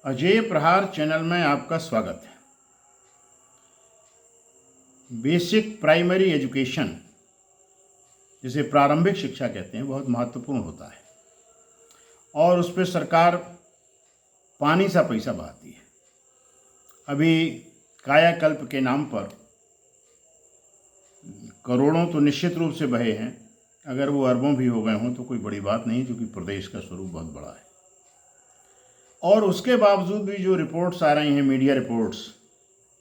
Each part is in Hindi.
अजय प्रहार चैनल में आपका स्वागत है। बेसिक प्राइमरी एजुकेशन, जिसे प्रारंभिक शिक्षा कहते हैं, बहुत महत्वपूर्ण होता है और उस पर सरकार पानी सा पैसा बहाती है। अभी कायाकल्प के नाम पर करोड़ों तो निश्चित रूप से बहे हैं, अगर वो अरबों भी हो गए हों तो कोई बड़ी बात नहीं, क्योंकि प्रदेश का स्वरूप बहुत बड़ा है। और उसके बावजूद भी जो रिपोर्ट्स आ रही हैं, मीडिया रिपोर्ट्स,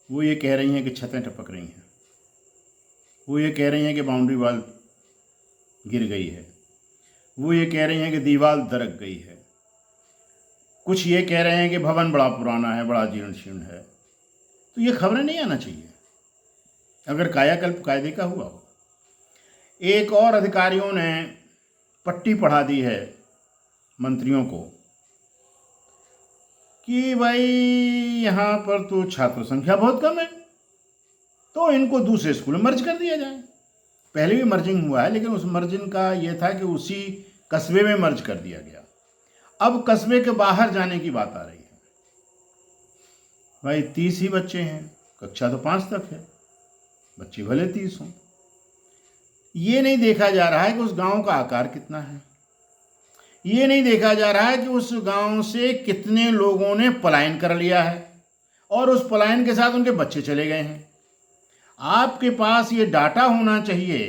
वो ये कह रही हैं कि छतें टपक रही हैं, वो ये कह रही हैं कि बाउंड्री वाल गिर गई है, वो ये कह रही हैं कि दीवार दरक गई है, कुछ ये कह रहे हैं कि भवन बड़ा पुराना है, बड़ा जीर्ण शीर्ण है। तो ये खबरें नहीं आना चाहिए अगर कायाकल्प कायदे का हुआ हो। एक और अधिकारियों ने पट्टी पढ़ा दी है मंत्रियों को कि भाई यहाँ पर तो छात्र संख्या बहुत कम है, तो इनको दूसरे स्कूल में मर्ज कर दिया जाए। पहले भी मर्जिंग हुआ है, लेकिन उस मर्जिंग का ये था कि उसी कस्बे में मर्ज कर दिया गया। अब कस्बे के बाहर जाने की बात आ रही है। भाई 30 ही बच्चे हैं, कक्षा तो 5 तक है, बच्चे भले 30 हों। ये नहीं देखा जा रहा है कि उस गांव का आकार कितना है, ये नहीं देखा जा रहा है कि उस गांव से कितने लोगों ने पलायन कर लिया है और उस पलायन के साथ उनके बच्चे चले गए हैं। आपके पास ये डाटा होना चाहिए,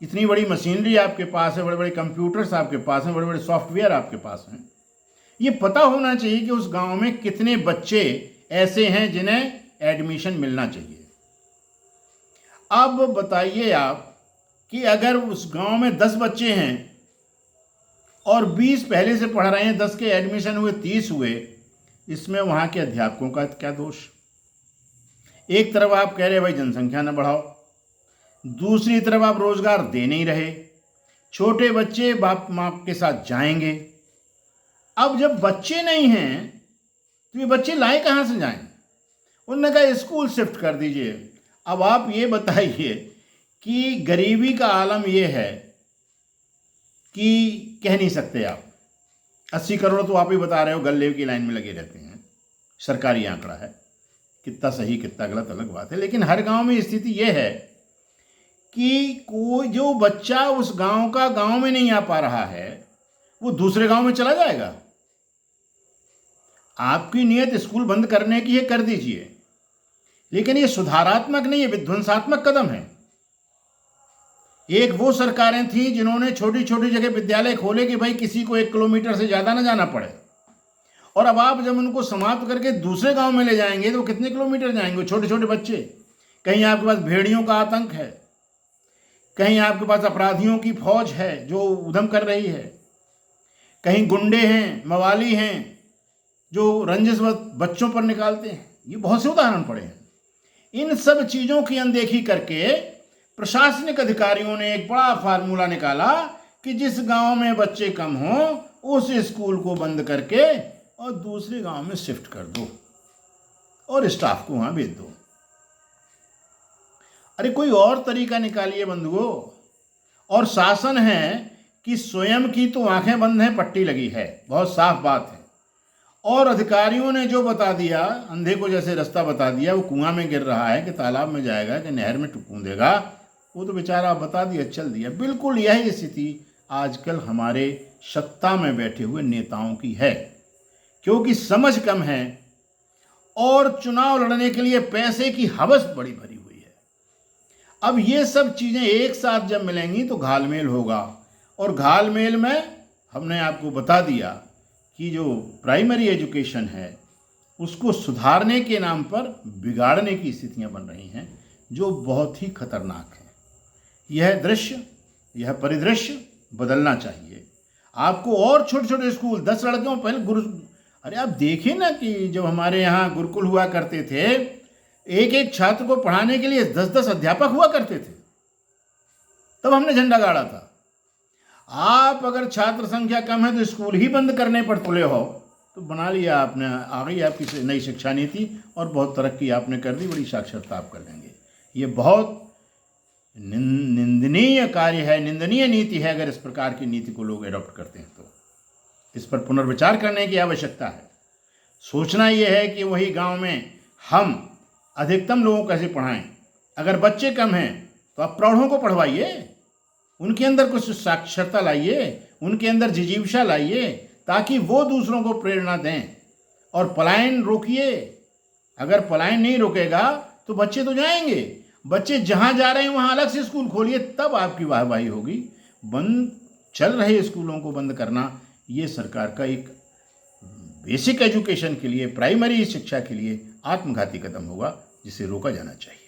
इतनी बड़ी मशीनरी आपके पास है, बड़े बड़े कंप्यूटर्स आपके पास हैं, बड़े बड़े सॉफ्टवेयर आपके पास हैं। ये पता होना चाहिए कि उस गांव में कितने बच्चे ऐसे हैं जिन्हें एडमिशन मिलना चाहिए। अब बताइए आप कि अगर उस गांव में 10 बच्चे हैं और 20 पहले से पढ़ रहे हैं, 10 के एडमिशन हुए, 30 हुए, इसमें वहाँ के अध्यापकों का क्या दोष? एक तरफ आप कह रहे भाई जनसंख्या न बढ़ाओ, दूसरी तरफ आप रोजगार दे नहीं रहे, छोटे बच्चे बाप माँ के साथ जाएंगे। अब जब बच्चे नहीं हैं तो ये बच्चे लाए कहाँ से जाएं? उन्होंने कहा स्कूल शिफ्ट कर दीजिए। अब आप ये बताइए कि गरीबी का आलम ये है कि कह नहीं सकते आप। 80 करोड़ तो आप ही बता रहे हो गल्ले की लाइन में लगे रहते हैं, सरकारी आंकड़ा है, कितना सही कितना गलत अलग बात है। लेकिन हर गांव में स्थिति यह है कि कोई जो बच्चा उस गांव का गांव में नहीं आ पा रहा है, वो दूसरे गांव में चला जाएगा। आपकी नियत स्कूल बंद करने की है, कर दीजिए, लेकिन ये सुधारात्मक नहीं है, विध्वंसात्मक कदम है। एक वो सरकारें थीं जिन्होंने छोटी छोटी जगह विद्यालय खोले कि भाई किसी को 1 किलोमीटर से ज़्यादा ना जाना पड़े, और अब आप जब उनको समाप्त करके दूसरे गांव में ले जाएंगे तो कितने किलोमीटर जाएंगे छोटे छोटे बच्चे? कहीं आपके पास भेड़ियों का आतंक है, कहीं आपके पास अपराधियों की फौज है जो उधम कर रही है, कहीं गुंडे हैं, मवाली हैं जो रंजिश बच्चों पर निकालते हैं। ये बहुत से उदाहरण पड़े हैं। इन सब चीज़ों की अनदेखी करके प्रशासनिक अधिकारियों ने एक बड़ा फार्मूला निकाला कि जिस गांव में बच्चे कम हों उस स्कूल को बंद करके और दूसरे गांव में शिफ्ट कर दो और स्टाफ को वहां भेज दो। अरे कोई और तरीका निकालिए बंधुओं। और शासन है कि स्वयं की तो आंखें बंद हैं, पट्टी लगी है, बहुत साफ बात है। और अधिकारियों ने जो बता दिया, अंधे को जैसे रास्ता बता दिया, वो कुआं में गिर रहा है कि तालाब में जाएगा कि नहर में कूदेगा, वो तो बेचारा बता दिया, चल दिया। बिल्कुल यही स्थिति आजकल हमारे सत्ता में बैठे हुए नेताओं की है, क्योंकि समझ कम है और चुनाव लड़ने के लिए पैसे की हवस बड़ी भरी हुई है। अब ये सब चीज़ें एक साथ जब मिलेंगी तो घालमेल होगा, और घालमेल में हमने आपको बता दिया कि जो प्राइमरी एजुकेशन है उसको सुधारने के नाम पर बिगाड़ने की स्थितियां बन रही हैं, जो बहुत ही खतरनाक है। यह दृश्य, यह परिदृश्य बदलना चाहिए आपको। और छोटे छोटे स्कूल, 10 लड़कों पहले अरे आप देखिए ना कि जब हमारे यहाँ गुरुकुल हुआ करते थे, एक एक छात्र को पढ़ाने के लिए 10-10 अध्यापक हुआ करते थे, तब हमने झंडा गाड़ा था। आप अगर छात्र संख्या कम है तो स्कूल ही बंद करने पर तुले हो, तो बना लिया आपने, आ गई आपकी नई शिक्षा नीति और बहुत तरक्की आपने कर दी, बड़ी साक्षरता आप कर लेंगे। ये बहुत निंदनीय कार्य है, निंदनीय नीति है। अगर इस प्रकार की नीति को लोग एडॉप्ट करते हैं तो इस पर पुनर्विचार करने की आवश्यकता है। सोचना यह है कि वही गांव में हम अधिकतम लोगों को कैसे पढ़ाएं। अगर बच्चे कम हैं तो आप प्रौढ़ों को पढ़वाइए, उनके अंदर कुछ साक्षरता लाइए, उनके अंदर जिजीविषा लाइए, ताकि वो दूसरों को प्रेरणा दें। और पलायन रोकिए। अगर पलायन नहीं रोकेगा तो बच्चे तो जाएंगे, बच्चे जहाँ जा रहे हैं वहाँ अलग से स्कूल खोलिए, तब आपकी वाहवाही होगी। बंद चल रहे स्कूलों को बंद करना ये सरकार का एक बेसिक एजुकेशन के लिए, प्राइमरी शिक्षा के लिए आत्मघाती कदम होगा, जिसे रोका जाना चाहिए।